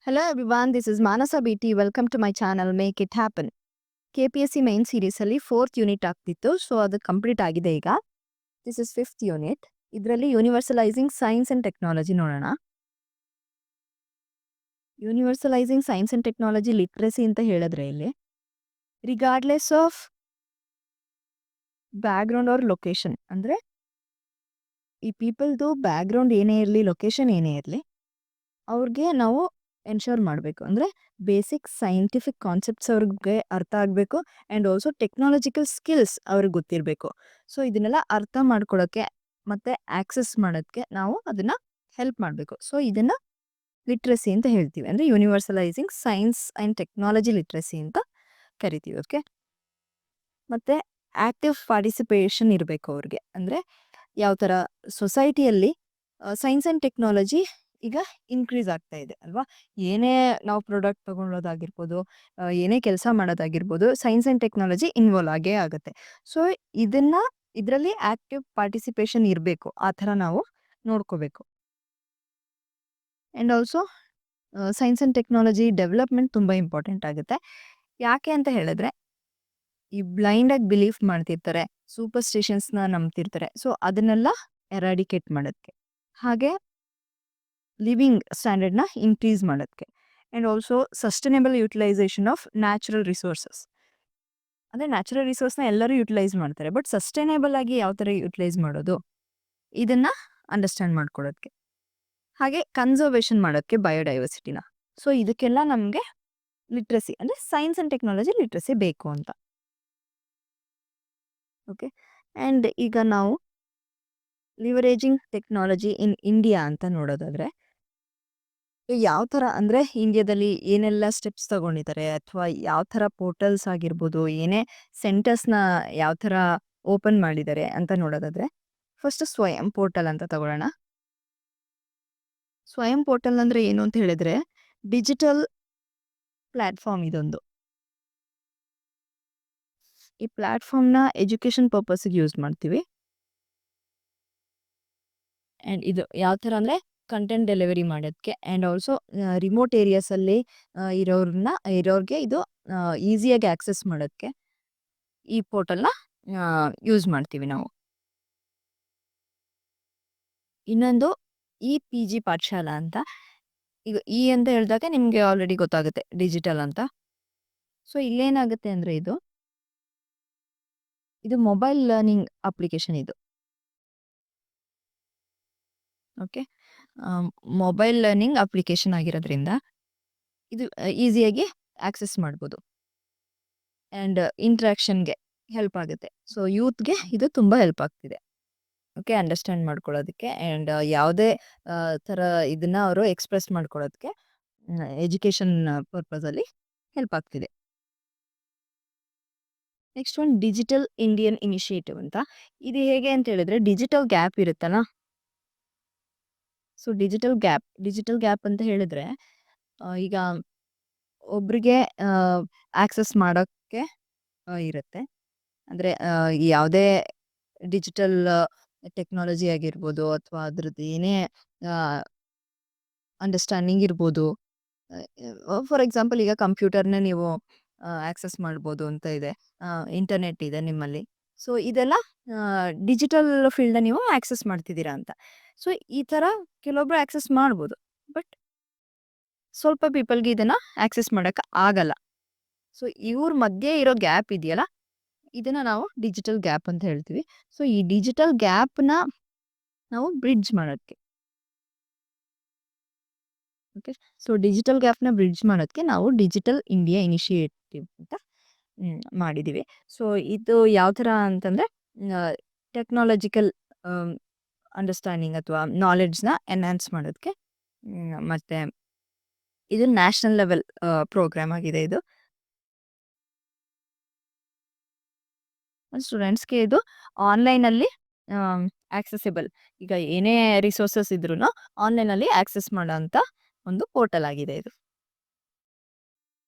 Hello everyone, this is Manasa BT. Welcome to my channel Make It Happen. KPSC main series ಅಲ್ಲಿ 4th unit ಆಗ್ತಿತ್ತು. So ಅದು complete ಆಗಿದೆ ಈಗ. This is 5th unit. ಇದರಲ್ಲಿ universalising science and technology ನೋಡೋಣ. Universalising science and technology literacy ಅಂತ ಹೇಳಿದ್ರೆ ಇಲ್ಲಿ regardless of background or location, ಅಂದ್ರೆ ಈ ಪೀಪಲ್ದು ಬ್ಯಾಕ್ಗ್ರೌಂಡ್ ಏನೇ ಇರಲಿ, ಲೊಕೇಶನ್ ಏನೇ ಇರಲಿ, ಅವ್ರಿಗೆ ನಾವು ಎನ್ಶೋರ್ ಮಾಡಬೇಕು. ಅಂದರೆ ಬೇಸಿಕ್ ಸೈಂಟಿಫಿಕ್ ಕಾನ್ಸೆಪ್ಟ್ಸ್ ಅವ್ರಿಗೆ ಅರ್ಥ ಆಗಬೇಕು ಆ್ಯಂಡ್ ಆಲ್ಸೋ ಟೆಕ್ನಾಲಜಿಕಲ್ ಸ್ಕಿಲ್ಸ್ ಅವ್ರಿಗೆ ಗೊತ್ತಿರಬೇಕು. ಸೊ ಇದನ್ನೆಲ್ಲ ಅರ್ಥ ಮಾಡ್ಕೊಳ್ಳೋಕ್ಕೆ ಮತ್ತು ಆಕ್ಸೆಸ್ ಮಾಡೋಕ್ಕೆ ನಾವು ಅದನ್ನು ಹೆಲ್ಪ್ ಮಾಡಬೇಕು. ಸೊ ಇದನ್ನು ಲಿಟ್ರಸಿ ಅಂತ ಹೇಳ್ತೀವಿ, ಅಂದರೆ ಯೂನಿವರ್ಸಲೈಸಿಂಗ್ ಸೈನ್ಸ್ ಆ್ಯಂಡ್ ಟೆಕ್ನಾಲಜಿ ಲಿಟ್ರಸಿ ಅಂತ ಕರಿತೀವಿ. ಓಕೆ, ಮತ್ತು ಆ್ಯಕ್ಟಿವ್ ಪಾರ್ಟಿಸಿಪೇಷನ್ ಇರಬೇಕು ಅವ್ರಿಗೆ. ಅಂದರೆ ಯಾವ ಥರ ಸೊಸೈಟಿಯಲ್ಲಿ ಸೈನ್ಸ್ ಆ್ಯಂಡ್ ಟೆಕ್ನಾಲಜಿ ಈಗ ಇನ್ಕ್ರೀಸ್ ಆಗ್ತಾ ಇದೆ ಅಲ್ವಾ. ಏನೇ ನಾವು ಪ್ರಾಡಕ್ಟ್ ತೊಗೊಳ್ಳೋದಾಗಿರ್ಬೋದು, ಏನೇ ಕೆಲಸ ಮಾಡೋದಾಗಿರ್ಬೋದು, ಸೈನ್ಸ್ ಆ್ಯಂಡ್ ಟೆಕ್ನಾಲಜಿ ಇನ್ವಾಲ್ವ್ ಆಗೇ ಆಗುತ್ತೆ. ಸೊ ಇದರಲ್ಲಿ ಆ್ಯಕ್ಟಿವ್ ಪಾರ್ಟಿಸಿಪೇಷನ್ ಇರಬೇಕು, ಆ ಥರ ನಾವು ನೋಡ್ಕೋಬೇಕು. And also science and technology development ತುಂಬ ಇಂಪಾರ್ಟೆಂಟ್ ಆಗುತ್ತೆ. ಯಾಕೆ ಅಂತ ಹೇಳಿದ್ರೆ, ಈ ಬ್ಲೈಂಡಾಗಿ ಬಿಲೀಫ್ ಮಾಡ್ತಿರ್ತಾರೆ, ಸೂಪರ್ಸ್ಟಿಷನ್ಸ್ನ ನಂಬ್ತಿರ್ತಾರೆ. ಸೊ ಅದನ್ನೆಲ್ಲ ಎರಾಡಿಕೇಟ್ ಮಾಡೋಕ್ಕೆ, ಹಾಗೆ ಲಿವಿಂಗ್ ಸ್ಟ್ಯಾಂಡರ್ಡ್ನ ಇನ್ಕ್ರೀಸ್ ಮಾಡೋಕ್ಕೆ, and also sustainable utilisation of natural resources. ಅಂದರೆ ನ್ಯಾಚುರಲ್ ರಿಸೋರ್ಸ್ನ ಎಲ್ಲರೂ ಯುಟಿಲೈಸ್ ಮಾಡ್ತಾರೆ, ಬಟ್ ಸಸ್ಟೈನೇಬಲ್ ಆಗಿ ಯಾವ ಥರ ಯುಟಿಲೈಸ್ ಮಾಡೋದು, ಇದನ್ನು ಅಂಡರ್ಸ್ಟ್ಯಾಂಡ್ ಮಾಡ್ಕೊಳ್ಳೋದಕ್ಕೆ, ಹಾಗೆ ಕನ್ಸರ್ವೇಷನ್ ಮಾಡೋಕ್ಕೆ ಬಯೋಡೈವರ್ಸಿಟಿನ. ಸೊ ಇದಕ್ಕೆಲ್ಲ ನಮಗೆ ಲಿಟ್ರಸಿ, ಅಂದರೆ ಸೈನ್ಸ್ ಆ್ಯಂಡ್ ಟೆಕ್ನಾಲಜಿ ಲಿಟ್ರಸಿ ಬೇಕು ಅಂತ. ಓಕೆ, ಆ್ಯಂಡ್ ಈಗ ನಾವು ಲಿವರೇಜಿಂಗ್ ಟೆಕ್ನಾಲಜಿ ಇನ್ ಇಂಡಿಯಾ ಅಂತ ನೋಡೋದಾದರೆ, ಯಾವ ಥರ ಅಂದರೆ ಇಂಡಿಯಾದಲ್ಲಿ ಏನೆಲ್ಲ ಸ್ಟೆಪ್ಸ್ ತಗೊಂಡಿದ್ದಾರೆ, ಅಥವಾ ಯಾವ ಥರ ಪೋರ್ಟಲ್ಸ್ ಆಗಿರ್ಬೋದು, ಏನೇ ಸೆಂಟರ್ಸ್ನ ಯಾವ ಥರ ಓಪನ್ ಮಾಡಿದ್ದಾರೆ ಅಂತ ನೋಡೋದಾದರೆ, ಫಸ್ಟ್ ಸ್ವಯಂ ಪೋರ್ಟಲ್ ಅಂತ ತಗೊಳ್ಳೋಣ. ಸ್ವಯಂ ಪೋರ್ಟಲ್ ಅಂದರೆ ಏನು ಅಂತ ಹೇಳಿದ್ರೆ, ಡಿಜಿಟಲ್ ಪ್ಲ್ಯಾಟ್ಫಾರ್ಮ್ ಇದೊಂದು. ಈ ಪ್ಲ್ಯಾಟ್ಫಾರ್ಮ್ನ ಎಜುಕೇಷನ್ ಪರ್ಪಸ್ಗೆ ಯೂಸ್ ಮಾಡ್ತೀವಿ. ಆ್ಯಂಡ್ ಇದು ಯಾವ ಥರ ಅಂದರೆ ಕಂಟೆಂಟ್ ಡೆಲಿವರಿ ಮಾಡೋದಕ್ಕೆ, ಆ್ಯಂಡ್ ಆಲ್ಸೋ ರಿಮೋಟ್ ಏರಿಯಾಸಲ್ಲಿ ಇರೋರಿಗೆ ಇದು ಈಸಿಯಾಗಿ ಆಕ್ಸೆಸ್ ಮಾಡೋಕ್ಕೆ ಈ ಪೋರ್ಟಲ್ನ ಯೂಸ್ ಮಾಡ್ತೀವಿ ನಾವು. ಇನ್ನೊಂದು PG ಪಾಠಶಾಲಾ ಅಂತ. ಈಗ ಅಂತ ಹೇಳಿದಾಗ ನಿಮಗೆ ಆಲ್ರೆಡಿ ಗೊತ್ತಾಗುತ್ತೆ ಡಿಜಿಟಲ್ ಅಂತ. ಸೊ ಇಲ್ಲೇನಾಗುತ್ತೆ ಅಂದರೆ ಇದು ಮೊಬೈಲ್ ಲರ್ನಿಂಗ್ ಅಪ್ಲಿಕೇಶನ್ ಇದು. ಓಕೆ, ಮೊಬೈಲ್ ಲರ್ನಿಂಗ್ ಅಪ್ಲಿಕೇಶನ್ ಆಗಿರೋದ್ರಿಂದ ಇದು ಈಸಿಯಾಗಿ ಆಕ್ಸೆಸ್ ಮಾಡ್ಬೋದು, ಆ್ಯಂಡ್ ಇಂಟ್ರಾಕ್ಷನ್ಗೆ ಹೆಲ್ಪ್ ಆಗುತ್ತೆ. ಸೊ ಯೂತ್ಗೆ ಇದು ತುಂಬ ಹೆಲ್ಪ್ ಆಗ್ತಿದೆ, ಓಕೆ, ಅಂಡರ್ಸ್ಟ್ಯಾಂಡ್ ಮಾಡ್ಕೊಳ್ಳೋದಕ್ಕೆ, ಆ್ಯಂಡ್ ಯಾವುದೇ ಥರ ಇದನ್ನು ಅವರು ಎಕ್ಸ್ಪ್ರೆಸ್ ಮಾಡ್ಕೊಳ್ಳೋದಕ್ಕೆ ಎಜುಕೇಷನ್ ಪರ್ಪಸಲ್ಲಿ ಹೆಲ್ಪ್ ಆಗ್ತಿದೆ. ನೆಕ್ಸ್ಟ್ ಒಂದು ಡಿಜಿಟಲ್ ಇಂಡಿಯನ್ ಇನಿಷಿಯೇಟಿವ್ ಅಂತ. ಇದು ಹೇಗೆ ಅಂತ ಹೇಳಿದ್ರೆ, ಡಿಜಿಟಲ್ ಗ್ಯಾಪ್ ಇರುತ್ತಲ್ಲ. ಸೊ ಡಿಜಿಟಲ್ ಗ್ಯಾಪ್ ಅಂತ ಹೇಳಿದ್ರೆ, ಈಗ ಒಬ್ರಿಗೆ ಆಕ್ಸೆಸ್ ಮಾಡೋಕ್ಕೆ ಇರುತ್ತೆ. ಅಂದರೆ ಯಾವುದೇ ಡಿಜಿಟಲ್ ಟೆಕ್ನಾಲಜಿ ಆಗಿರ್ಬೋದು, ಅಥವಾ ಅದ್ರದ್ದು ಏನೇ ಅಂಡರ್ಸ್ಟ್ಯಾಂಡಿಂಗ್ ಇರ್ಬೋದು. ಫಾರ್ ಎಕ್ಸಾಂಪಲ್, ಈಗ ಕಂಪ್ಯೂಟರ್ನ ನೀವು ಆಕ್ಸೆಸ್ ಮಾಡ್ಬೋದು ಅಂತ ಇದೆ, ಇಂಟರ್ನೆಟ್ ಇದೆ ನಿಮ್ಮಲ್ಲಿ. ಸೊ ಇದೆಲ್ಲ ಡಿಜಿಟಲ್ ಫೀಲ್ಡ್ನ ನೀವು ಆಕ್ಸೆಸ್ ಮಾಡ್ತಿದ್ದೀರಾ ಅಂತ. ಸೊ ಈ ಥರ ಕೆಲವೊಬ್ರು ಆಕ್ಸೆಸ್ ಮಾಡ್ಬೋದು, ಬಟ್ ಸ್ವಲ್ಪ ಪೀಪಲ್ಗೆ ಇದನ್ನು ಆಕ್ಸೆಸ್ ಮಾಡೋಕ್ಕೆ ಆಗಲ್ಲ. ಸೊ ಇವ್ರ ಮಧ್ಯೆ ಇರೋ ಗ್ಯಾಪ್ ಇದೆಯಲ್ಲ, ಇದನ್ನು ನಾವು ಡಿಜಿಟಲ್ ಗ್ಯಾಪ್ ಅಂತ ಹೇಳ್ತೀವಿ. ಸೊ ಈ ಡಿಜಿಟಲ್ ಗ್ಯಾಪ್ನ ನಾವು ಬ್ರಿಡ್ಜ್ ಮಾಡೋಕ್ಕೆ, ಓಕೆ, ಸೊ ಡಿಜಿಟಲ್ ಗ್ಯಾಪ್ನ ಬ್ರಿಡ್ಜ್ ಮಾಡೋಕ್ಕೆ ನಾವು ಡಿಜಿಟಲ್ ಇಂಡಿಯಾ ಇನಿಷಿಯೇಟಿವ್ ಅಂತ ಮಾಡಿದ್ದೀವಿ. ಸೊ ಇದು ಯಾವ ಥರ ಅಂತಂದರೆ, ಟೆಕ್ನಾಲಜಿಕಲ್ ಅಂಡರ್ಸ್ಟ್ಯಾಂಡಿಂಗ್ ಅಥವಾ ನಾಲೆಡ್ಜ್ನ ಎನ್ಹಾನ್ಸ್ ಮಾಡೋದಕ್ಕೆ, ಮತ್ತು ಇದು ನ್ಯಾಷನಲ್ ಲೆವೆಲ್ ಪ್ರೋಗ್ರಾಮ್ ಆಗಿದೆ. ಇದು ಸ್ಟೂಡೆಂಟ್ಸ್ಗೆ ಇದು ಆನ್ಲೈನಲ್ಲಿ ಆಕ್ಸೆಸಿಬಲ್. ಈಗ ಏನೇ ರಿಸೋರ್ಸಸ್ ಇದ್ರೂ ಆನ್ಲೈನಲ್ಲಿ ಆಕ್ಸೆಸ್ ಮಾಡೋಂಥ ಒಂದು ಪೋರ್ಟಲ್ ಆಗಿದೆ ಇದು.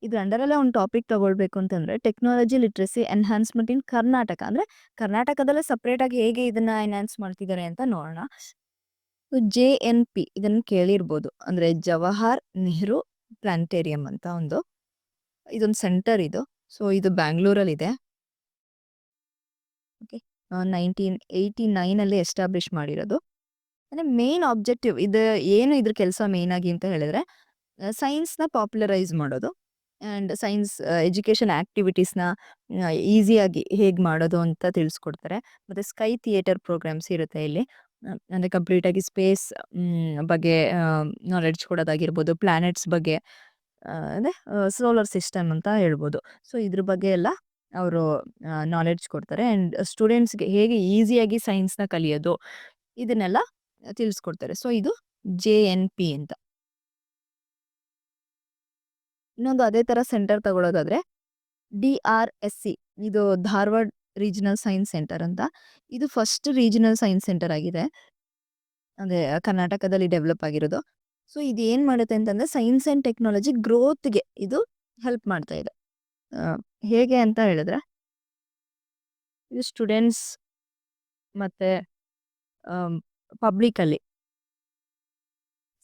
ಅಂಡರಲ್ಲೇ ಒಂದು ಟಾಪಿಕ್ ತಗೊಳ್ಬೇಕು ಅಂತಂದರೆ, ಟೆಕ್ನಾಲಜಿ ಲಿಟ್ರಸಿ ಎನ್ಹಾನ್ಸ್ಮೆಂಟ್ ಇನ್ ಕರ್ನಾಟಕ. ಅಂದರೆ ಕರ್ನಾಟಕದಲ್ಲೇ ಸಪ್ರೇಟಾಗಿ ಹೇಗೆ ಇದನ್ನು ಎನ್ಹಾನ್ಸ್ ಮಾಡ್ತಿದ್ದಾರೆ ಅಂತ ನೋಡೋಣ. JNP ಇದನ್ನು ಕೇಳಿರ್ಬೋದು, ಅಂದರೆ ಜವಾಹರ್ ನೆಹರು ಪ್ಲಾನೆಟೇರಿಯಂ ಅಂತ ಇದೊಂದು ಸೆಂಟರ್ ಇದು. ಸೊ ಇದು ಬ್ಯಾಂಗ್ಳೂರಲ್ಲಿದೆ. ಓಕೆ. 1989 ಅಲ್ಲಿ ಎಸ್ಟಾಬ್ಲಿಷ್ ಮಾಡಿರೋದು. ಅಂದ್ರೆ ಮೇನ್ ಆಬ್ಜೆಕ್ಟಿವ್ ಏನು ಇದ್ರ ಕೆಲಸ ಮೇನ್ ಆಗಿ ಅಂತ ಹೇಳಿದ್ರೆ ಸೈನ್ಸ್‌ನ ಪಾಪ್ಯುಲರೈಸ್ ಮಾಡೋದು ಆ್ಯಂಡ್ ಸೈನ್ಸ್ ಎಜುಕೇಷನ್ ಆಕ್ಟಿವಿಟೀಸ್‌ನ ಈಸಿಯಾಗಿ ಹೇಗೆ ಮಾಡೋದು ಅಂತ ತಿಳಿಸ್ಕೊಡ್ತಾರೆ. ಮತ್ತೆ ಸ್ಕೈ ಥಿಯೇಟರ್ ಪ್ರೋಗ್ರಾಮ್ಸ್ ಇರುತ್ತೆ ಇಲ್ಲಿ. ಅಂದ್ರೆ ಕಂಪ್ಲೀಟ್ ಆಗಿ ಸ್ಪೇಸ್ ಬಗ್ಗೆ ನಾಲೆಡ್ಜ್ ಕೊಡೋದಾಗಿರ್ಬೋದು, ಪ್ಲಾನೆಟ್ಸ್ ಬಗ್ಗೆ ಅದೇ ಸೋಲಾರ್ ಸಿಸ್ಟಮ್ ಅಂತ ಹೇಳ್ಬೋದು. ಸೊ ಇದ್ರ ಬಗ್ಗೆ ಎಲ್ಲ ಅವರು ನಾಲೆಡ್ಜ್ ಕೊಡ್ತಾರೆ ಆ್ಯಂಡ್ ಸ್ಟೂಡೆಂಟ್ಸ್‌ಗೆ ಹೇಗೆ ಈಸಿಯಾಗಿ ಸೈನ್ಸ್‌ನ ಕಲಿಯೋದು ಇದನ್ನೆಲ್ಲ ತಿಳಿಸ್ಕೊಡ್ತಾರೆ. ಸೊ ಇದು JNP ಅಂತ. ಇನ್ನೊಂದು ಅದೇ ತರ ಸೆಂಟರ್ ತಗೊಳ್ಳೋದಾದ್ರೆ DRSC, ಇದು ಧಾರವಾಡ ರೀಜನಲ್ ಸೈನ್ಸ್ ಸೆಂಟರ್ ಅಂತ. ಇದು ಫಸ್ಟ್ ರೀಜನಲ್ ಸೈನ್ಸ್ ಸೆಂಟರ್ ಆಗಿದೆ. ಅಂದ್ರೆ ಕರ್ನಾಟಕದಲ್ಲಿ ಡೆವಲಪ್ ಆಗಿರೋದು. ಸೊ ಇದು ಏನ್ ಮಾಡುತ್ತೆ ಅಂತಂದ್ರೆ ಸೈನ್ಸ್ ಅಂಡ್ ಟೆಕ್ನಾಲಜಿ ಗ್ರೋತ್‌ಗೆ ಇದು ಹೆಲ್ಪ್ ಮಾಡ್ತಾ ಇದೆ. ಆ, ಹೇಗೆ ಅಂತ ಹೇಳಿದ್ರೆ ಇದು ಸ್ಟೂಡೆಂಟ್ಸ್ ಮತ್ತೆ ಪಬ್ಲಿಕ್ ಅಲ್ಲಿ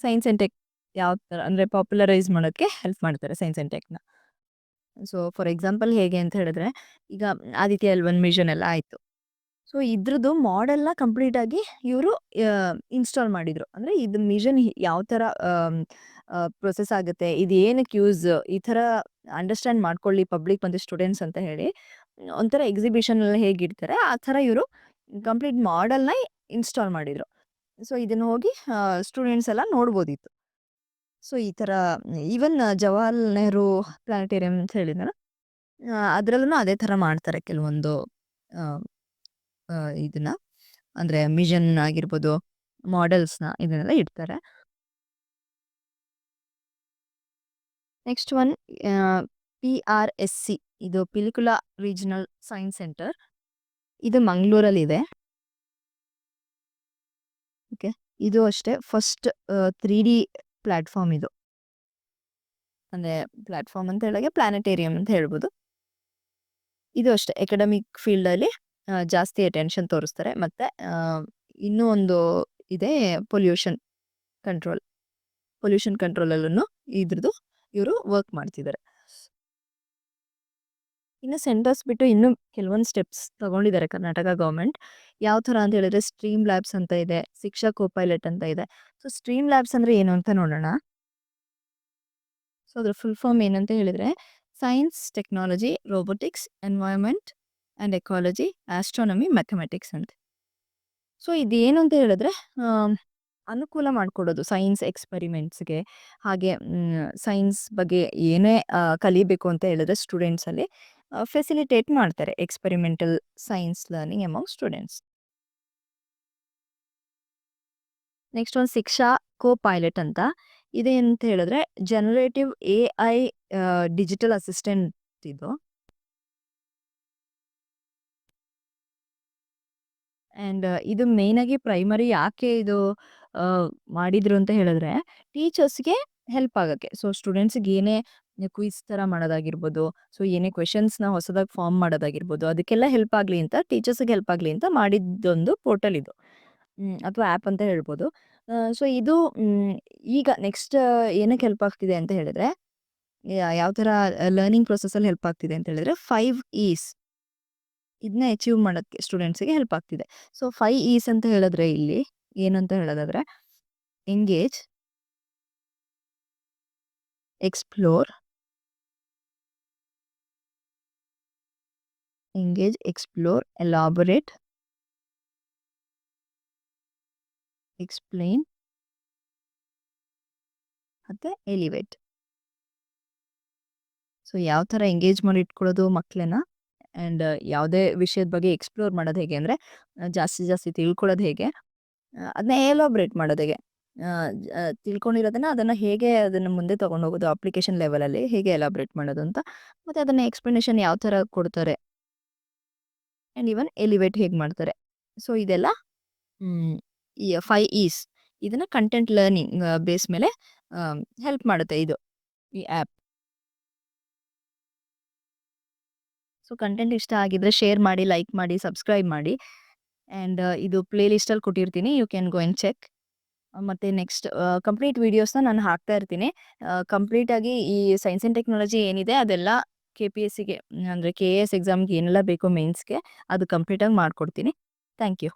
ಸೈನ್ಸ್ ಅಂಡ್ ಟೆಕ್ ಯಾವ ತರ ಅಂದ್ರೆ ಪಾಪ್ಯುಲರೈಸ್ ಮಾಡೋಕ್ಕೆ ಹೆಲ್ಪ್ ಮಾಡ್ತಾರೆ ಸೈನ್ಸ್ ಅಂಡ್ ಟೆಕ್‌ನ. ಸೊ ಫಾರ್ ಎಕ್ಸಾಂಪಲ್ ಹೇಗೆ ಅಂತ ಹೇಳಿದ್ರೆ ಈಗ ಆದಿತ್ಯ L1 ಮಿಷನ್ ಎಲ್ಲ ಆಯ್ತು. ಸೊ ಇದ್ರದ್ದು ಮಾಡೆಲ್‌ನ ಕಂಪ್ಲೀಟ್ ಆಗಿ ಇವರು ಇನ್‌ಸ್ಟಾಲ್ ಮಾಡಿದ್ರು. ಅಂದ್ರೆ ಇದು ಮಿಷನ್ ಯಾವ ತರ ಪ್ರೊಸೆಸ್ ಆಗುತ್ತೆ, ಇದು ಏನಕ್ಕೆ ಯೂಸ್, ಈ ತರ ಅಂಡರ್‌ಸ್ಟ್ಯಾಂಡ್ ಮಾಡ್ಕೊಳ್ಳಿ ಪಬ್ಲಿಕ್ ಮತ್ತೆ ಸ್ಟೂಡೆಂಟ್ಸ್ ಅಂತ ಹೇಳಿ ಒಂಥರ ಎಕ್ಸಿಬಿಷನ್ ಎಲ್ಲ ಹೇಗಿಡ್ತಾರೆ ಆ ತರ ಇವರು ಕಂಪ್ಲೀಟ್ ಮಾಡೆಲ್‌ನ ಇನ್‌ಸ್ಟಾಲ್ ಮಾಡಿದ್ರು. ಸೊ ಇದನ್ನ ಹೋಗಿ ಸ್ಟೂಡೆಂಟ್ಸ್ ಎಲ್ಲ ನೋಡ್ಬೋದಿತ್ತು. ಸೊ ಈ ತರ ಈವನ್ ಜವಾಹರ್ಲಾಲ್ ನೆಹರು ಪ್ಲಾನೆಟೇರಿಯಂ ಅಂತ ಹೇಳಿದ್ನಲ್ಲ, ಅದ್ರಲ್ಲೂ ಅದೇ ತರ ಮಾಡ್ತಾರೆ ಕೆಲವೊಂದು ಆ, ಆ, ಇದನ್ನ ಅಂದ್ರೆ ಮಿಷನ್ ಆಗಿರ್ಬೋದು, ಮಾಡೆಲ್ಸ್‌ನ ಇದನ್ನೆಲ್ಲ ಇಡ್ತಾರೆ. ನೆಕ್ಸ್ಟ್ ಒನ್ PRSC, ಇದು ಪಿಲಿಕುಲಾ ರೀಜನಲ್ ಸೈನ್ಸ್ ಸೆಂಟರ್. ಇದು ಮಂಗಳೂರಲ್ಲಿದೆ. ಓಕೆ. ಇದು ಅಷ್ಟೇ ಫಸ್ಟ್ 3D ಪ್ಲಾಟ್ಫಾರ್ಮ್ ಇದು. ಅಂದ್ರೆ ಪ್ಲಾಟ್ಫಾರ್ಮ್ ಅಂತ ಹೇಳಾಗೆ ಪ್ಲಾನೆಟೇರಿಯಂ ಅಂತ ಹೇಳ್ಬೋದು. ಇದು ಅಷ್ಟೇ ಅಕಾಡೆಮಿಕ್ ಫೀಲ್ಡ್ ಅಲ್ಲಿ ಜಾಸ್ತಿ ಅಟೆನ್ಷನ್ ತೋರಿಸ್ತಾರೆ. ಮತ್ತೆ ಇನ್ನೂ ಒಂದು ಇದೆ ಪೊಲ್ಯೂಷನ್ ಕಂಟ್ರೋಲ್. ಪೊಲ್ಯೂಷನ್ ಕಂಟ್ರೋಲ್ ಅಲ್ಲೂ ಇದ್ರದ್ದು ಇವರು ವರ್ಕ್ ಮಾಡ್ತಿದ್ದಾರೆ. ಇನ್ನು ಸೆಂಟರ್ಸ್ ಬಿಟ್ಟು ಇನ್ನೂ ಕೆಲವೊಂದು ಸ್ಟೆಪ್ಸ್ ತಗೊಂಡಿದ್ದಾರೆ ಕರ್ನಾಟಕ ಗೌರ್ಮೆಂಟ್. ಯಾವ ಥರ ಅಂತ ಹೇಳಿದ್ರೆ ಸ್ಟ್ರೀಮ್ ಲ್ಯಾಬ್ಸ್ ಅಂತ ಇದೆ, ಶಿಕ್ಷಾ ಕೋಪೈಲಟ್ ಅಂತ ಇದೆ. ಸೊ ಸ್ಟ್ರೀಮ್ ಲ್ಯಾಬ್ಸ್ ಅಂದ್ರೆ ಏನು ಅಂತ ನೋಡೋಣ. ಸೊ ಅದ್ರ ಫುಲ್ ಫಾರ್ಮ್ ಏನಂತ ಹೇಳಿದ್ರೆ science, technology, robotics, environment and ecology, astronomy, mathematics ಅಂತ. ಸೊ ಇದೇನು ಅಂತ ಹೇಳಿದ್ರೆ ಅನುಕೂಲ ಮಾಡಿಕೊಡೋದು ಸೈನ್ಸ್ ಎಕ್ಸ್ಪೆರಿಮೆಂಟ್ಸ್‌ಗೆ. ಹಾಗೆ ಸೈನ್ಸ್ ಬಗ್ಗೆ ಏನೇ ಕಲಿಬೇಕು ಅಂತ ಹೇಳಿದ್ರೆ ಸ್ಟೂಡೆಂಟ್ಸಲ್ಲಿ ಫೆಸಿಲಿಟೇಟ್ ಮಾಡ್ತಾರೆ experimental science learning among students. Next ಒಂದು ಶಿಕ್ಷಾ ಕೋ ಪೈಲಟ್ ಅಂತ ಇದೆ ಅಂತ ಹೇಳಿದ್ರೆ ಜನರೇಟಿವ್ AI ಡಿಜಿಟಲ್ ಅಸಿಸ್ಟೆಂಟ್ ಇದು. ಆ್ಯಂಡ್ ಇದು ಮೇನ್ ಆಗಿ ಪ್ರೈಮರಿ ಯಾಕೆ ಇದು ಮಾಡಿದ್ರು ಅಂತ ಹೇಳಿದ್ರೆ ಟೀಚರ್ಸ್‌ಗೆ ಹೆಲ್ಪ್ ಆಗಕ್ಕೆ. ಸೊ ಸ್ಟೂಡೆಂಟ್ಸ್‌ಗೆ ಏನೇ ಕ್ವಿಜ್ ಥರ ಮಾಡೋದಾಗಿರ್ಬೋದು, ಸೊ ಏನೇ ಕ್ವೆಷನ್ಸ್‌ನ ಹೊಸದಾಗಿ ಫಾರ್ಮ್ ಮಾಡೋದಾಗಿರ್ಬೋದು, ಅದಕ್ಕೆಲ್ಲ ಹೆಲ್ಪ್ ಆಗಲಿ ಅಂತ ಟೀಚರ್ಸ್‌ಗೆ ಹೆಲ್ಪ್ ಆಗಲಿ ಅಂತ ಮಾಡಿದ್ದೊಂದು ಪೋರ್ಟಲ್ ಇದು. ಅಥವಾ ಆ್ಯಪ್ ಅಂತ ಹೇಳ್ಬೋದು. ಸೊ ಇದು ಈಗ ನೆಕ್ಸ್ಟ್ ಏನಕ್ಕೆ ಹೆಲ್ಪ್ ಆಗ್ತಿದೆ ಅಂತ ಹೇಳಿದ್ರೆ ಯಾವ ಥರ ಲರ್ನಿಂಗ್ ಪ್ರೊಸೆಸಲ್ಲಿ ಹೆಲ್ಪ್ ಆಗ್ತಿದೆ ಅಂತ ಹೇಳಿದ್ರೆ 5 ಈಸ್ ಇದನ್ನ ಅಚೀವ್ ಮಾಡೋಕ್ಕೆ ಸ್ಟೂಡೆಂಟ್ಸ್‌ಗೆ ಹೆಲ್ಪ್ ಆಗ್ತಿದೆ. ಸೊ 5 ಈಸ್ ಅಂತ ಹೇಳಿದ್ರೆ ಇಲ್ಲಿ ಏನಂತ ಹೇಳೋದಾದ್ರೆ ಎಂಗೇಜ್, ಎಕ್ಸ್‌ಪ್ಲೋರ್, ಎಲಾಬೊರೇಟ್, ಎಕ್ಸ್‌ಪ್ಲೇನ್ ಮತ್ತೆ ಎಲಿವೇಟ್. ಸೊ ಯಾವ ಥರ ಎಂಗೇಜ್ ಮಾಡಿ ಇಟ್ಕೊಳ್ಳೋದು ಮಕ್ಕಳನ್ನ ಆ್ಯಂಡ್ ಯಾವುದೇ ವಿಷಯದ ಬಗ್ಗೆ ಎಕ್ಸ್‌ಪ್ಲೋರ್ ಮಾಡೋದು ಹೇಗೆ ಅಂದರೆ ಜಾಸ್ತಿ ಜಾಸ್ತಿ ತಿಳ್ಕೊಳ್ಳೋದು ಹೇಗೆ, ಅದನ್ನ ಎಲಾಬ್ರೇಟ್ ಮಾಡೋದು ಹೇಗೆ, ತಿಳ್ಕೊಂಡಿರೋದನ್ನ ಅದನ್ನು ಹೇಗೆ ಅದನ್ನು ಮುಂದೆ ತೊಗೊಂಡು ಹೋಗೋದು ಅಪ್ಲಿಕೇಶನ್ ಲೆವೆಲಲ್ಲಿ ಹೇಗೆ ಎಲಾಬ್ರೇಟ್ ಮಾಡೋದು ಅಂತ, ಮತ್ತು ಅದನ್ನು ಎಕ್ಸ್‌ಪ್ಲನೇಷನ್ ಯಾವ ಥರ ಕೊಡ್ತಾರೆ ಆ್ಯಂಡ್ ಈವನ್ ಎಲಿವೇಟ್ ಹೇಗೆ ಮಾಡ್ತಾರೆ. ಸೊ ಇದೆಲ್ಲ ಈ 5 ಈಸ್ ಇದನ್ನ ಕಂಟೆಂಟ್ ಲರ್ನಿಂಗ್ ಬೇಸ್ ಮೇಲೆ ಹೆಲ್ಪ್ ಮಾಡುತ್ತೆ ಇದು ಈ ಆ್ಯಪ್. ಸೊ ಕಂಟೆಂಟ್ ಇಷ್ಟ ಆಗಿದ್ರೆ ಶೇರ್ ಮಾಡಿ, ಲೈಕ್ ಮಾಡಿ, ಸಬ್ಸ್ಕ್ರೈಬ್ ಮಾಡಿ ಆ್ಯಂಡ್ ಇದು ಪ್ಲೇ ಲಿಸ್ಟಲ್ಲಿ ಕೊಟ್ಟಿರ್ತೀನಿ. You can go and check. ಮತ್ತೆ ನೆಕ್ಸ್ಟ್ ಕಂಪ್ಲೀಟ್ ವಿಡಿಯೋಸ್‌ನ ನಾನು ಹಾಕ್ತಾ ಇರ್ತೀನಿ. ಕಂಪ್ಲೀಟಾಗಿ ಈ ಸೈನ್ಸ್ ಆಂಡ್ ಟೆಕ್ನಾಲಜಿ ಏನಿದೆ ಅದೆಲ್ಲ KPSCಗೆ ಅಂದ್ರೆ KAS ಎಕ್ಸಾಮ್‌ಗೆ ಏನೆಲ್ಲ ಬೇಕೋ ಮೇನ್ಸ್‌ಗೆ ಅದು ಕಂಪ್ಲೀಟಾಗಿ ಮಾಡ್ಕೊಡ್ತೀನಿ. Thank you.